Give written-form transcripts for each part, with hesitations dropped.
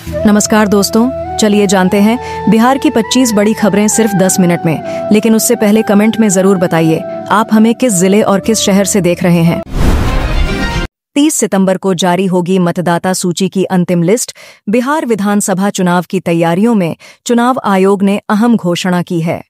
नमस्कार दोस्तों, चलिए जानते हैं बिहार की 25 बड़ी खबरें सिर्फ 10 मिनट में। लेकिन उससे पहले कमेंट में जरूर बताइए आप हमें किस जिले और किस शहर से देख रहे हैं। 30 सितंबर को जारी होगी मतदाता सूची की अंतिम लिस्ट। बिहार विधानसभा चुनाव की तैयारियों में चुनाव आयोग ने अहम घोषणा की है।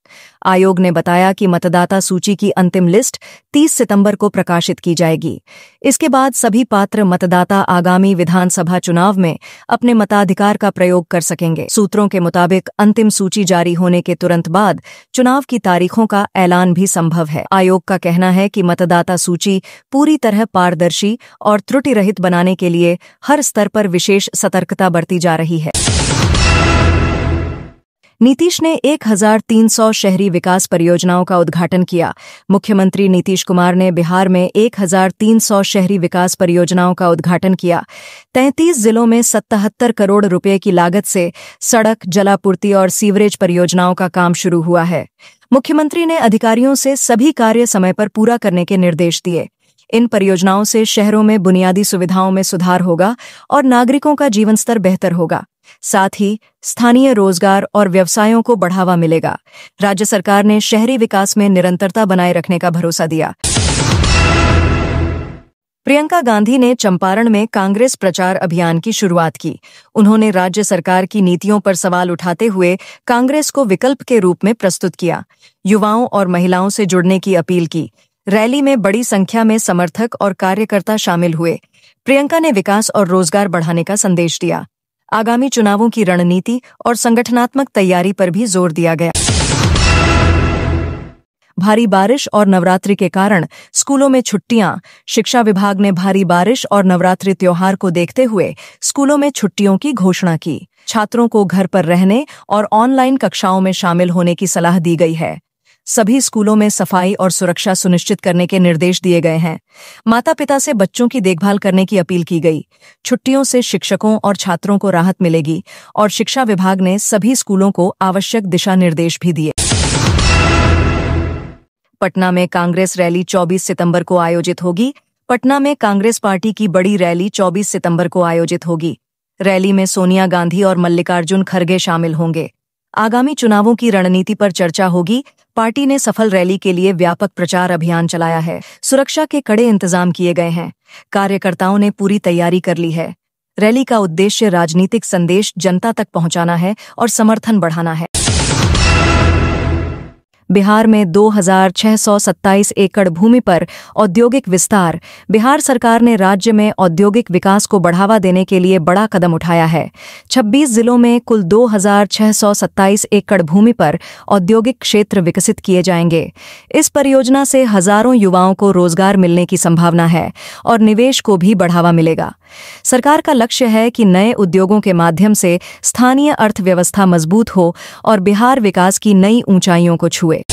आयोग ने बताया कि मतदाता सूची की अंतिम लिस्ट 30 सितंबर को प्रकाशित की जाएगी। इसके बाद सभी पात्र मतदाता आगामी विधानसभा चुनाव में अपने मताधिकार का प्रयोग कर सकेंगे। सूत्रों के मुताबिक अंतिम सूची जारी होने के तुरंत बाद चुनाव की तारीखों का ऐलान भी संभव है। आयोग का कहना है कि मतदाता सूची पूरी तरह पारदर्शी और त्रुटि रहित बनाने के लिए हर स्तर पर विशेष सतर्कता बरती जा रही है। नीतीश ने 1300 शहरी विकास परियोजनाओं का उद्घाटन किया। मुख्यमंत्री नीतीश कुमार ने बिहार में 1300 शहरी विकास परियोजनाओं का उद्घाटन किया। 33 जिलों में 77 करोड़ रुपए की लागत से सड़क, जलापूर्ति और सीवरेज परियोजनाओं का काम शुरू हुआ है। मुख्यमंत्री ने अधिकारियों से सभी कार्य समय पर पूरा करने के निर्देश दिए। इन परियोजनाओं से शहरों में बुनियादी सुविधाओं में सुधार होगा और नागरिकों का जीवन स्तर बेहतर होगा। साथ ही स्थानीय रोजगार और व्यवसायों को बढ़ावा मिलेगा। राज्य सरकार ने शहरी विकास में निरंतरता बनाए रखने का भरोसा दिया। प्रियंका गांधी ने चंपारण में कांग्रेस प्रचार अभियान की शुरुआत की। उन्होंने राज्य सरकार की नीतियों पर सवाल उठाते हुए कांग्रेस को विकल्प के रूप में प्रस्तुत किया। युवाओं और महिलाओं से जुड़ने की अपील की। रैली में बड़ी संख्या में समर्थक और कार्यकर्ता शामिल हुए। प्रियंका ने विकास और रोजगार बढ़ाने का संदेश दिया। आगामी चुनावों की रणनीति और संगठनात्मक तैयारी पर भी जोर दिया गया। भारी बारिश और नवरात्रि के कारण स्कूलों में छुट्टियां। शिक्षा विभाग ने भारी बारिश और नवरात्रि त्योहार को देखते हुए स्कूलों में छुट्टियों की घोषणा की। छात्रों को घर पर रहने और ऑनलाइन कक्षाओं में शामिल होने की सलाह दी गई है। सभी स्कूलों में सफाई और सुरक्षा सुनिश्चित करने के निर्देश दिए गए हैं। माता-पिता से बच्चों की देखभाल करने की अपील की गई। छुट्टियों से शिक्षकों और छात्रों को राहत मिलेगी और शिक्षा विभाग ने सभी स्कूलों को आवश्यक दिशा निर्देश भी दिए। पटना में कांग्रेस रैली 24 सितंबर को आयोजित होगी। पटना में कांग्रेस पार्टी की बड़ी रैली 24 सितंबर को आयोजित होगी। रैली में सोनिया गांधी और मल्लिकार्जुन खड़गे शामिल होंगे। आगामी चुनावों की रणनीति पर चर्चा होगी। पार्टी ने सफल रैली के लिए व्यापक प्रचार अभियान चलाया है। सुरक्षा के कड़े इंतजाम किए गए हैं। कार्यकर्ताओं ने पूरी तैयारी कर ली है। रैली का उद्देश्य राजनीतिक संदेश जनता तक पहुंचाना है और समर्थन बढ़ाना है। बिहार में 2627 एकड़ भूमि पर औद्योगिक विस्तार। बिहार सरकार ने राज्य में औद्योगिक विकास को बढ़ावा देने के लिए बड़ा कदम उठाया है। 26 जिलों में कुल 2627 एकड़ भूमि पर औद्योगिक क्षेत्र विकसित किए जाएंगे। इस परियोजना से हजारों युवाओं को रोजगार मिलने की संभावना है और निवेश को भी बढ़ावा मिलेगा। सरकार का लक्ष्य है कि नए उद्योगों के माध्यम से स्थानीय अर्थव्यवस्था मजबूत हो और बिहार विकास की नई ऊंचाइयों को छुए।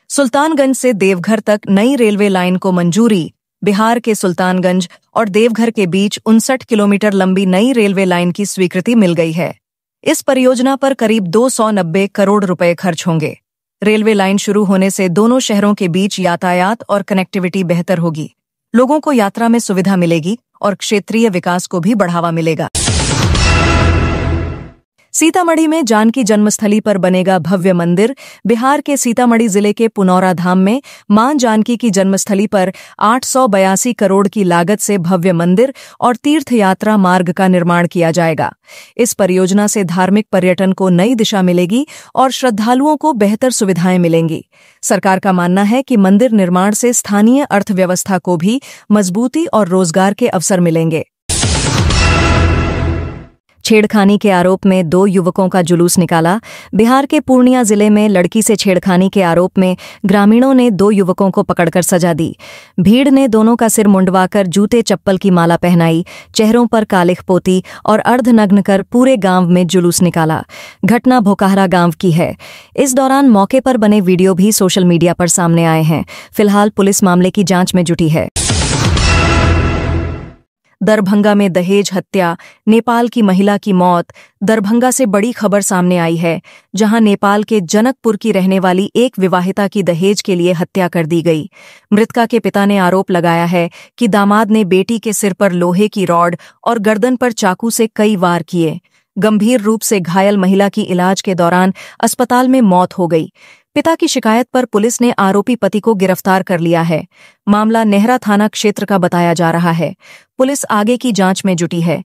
सुल्तानगंज से देवघर तक नई रेलवे लाइन को मंजूरी। बिहार के सुल्तानगंज और देवघर के बीच 59 किलोमीटर लंबी नई रेलवे लाइन की स्वीकृति मिल गई है। इस परियोजना पर करीब 290 करोड़ रुपए खर्च होंगे। रेलवे लाइन शुरू होने से दोनों शहरों के बीच यातायात और कनेक्टिविटी बेहतर होगी। लोगों को यात्रा में सुविधा मिलेगी और क्षेत्रीय विकास को भी बढ़ावा मिलेगा। सीतामढ़ी में जानकी जन्मस्थली पर बनेगा भव्य मंदिर। बिहार के सीतामढ़ी जिले के पुनौरा धाम में मां जानकी की जन्मस्थली पर 882 करोड़ की लागत से भव्य मंदिर और तीर्थ यात्रा मार्ग का निर्माण किया जाएगा। इस परियोजना से धार्मिक पर्यटन को नई दिशा मिलेगी और श्रद्धालुओं को बेहतर सुविधाएं मिलेंगी। सरकार का मानना है कि मंदिर निर्माण से स्थानीय अर्थव्यवस्था को भी मजबूती और रोजगार के अवसर मिलेंगे। छेड़खानी के आरोप में 2 युवकों का जुलूस निकाला। बिहार के पूर्णिया जिले में लड़की से छेड़खानी के आरोप में ग्रामीणों ने 2 युवकों को पकड़कर सजा दी। भीड़ ने दोनों का सिर मुंडवाकर जूते चप्पल की माला पहनाई, चेहरों पर कालिख पोती और अर्धनग्न कर पूरे गांव में जुलूस निकाला। घटना भोकाहरा गांव की है। इस दौरान मौके पर बने वीडियो भी सोशल मीडिया पर सामने आए हैं। फिलहाल पुलिस मामले की जांच में जुटी है। दरभंगा में दहेज हत्या, नेपाल की महिला की मौत। दरभंगा से बड़ी खबर सामने आई है, जहां नेपाल के जनकपुर की रहने वाली एक विवाहिता की दहेज के लिए हत्या कर दी गई। मृतका के पिता ने आरोप लगाया है कि दामाद ने बेटी के सिर पर लोहे की रॉड और गर्दन पर चाकू से कई वार किए। गंभीर रूप से घायल महिला की इलाज के दौरान अस्पताल में मौत हो गई। पिता की शिकायत पर पुलिस ने आरोपी पति को गिरफ्तार कर लिया है। मामला नेहरा थाना क्षेत्र का बताया जा रहा है। पुलिस आगे की जांच में जुटी है।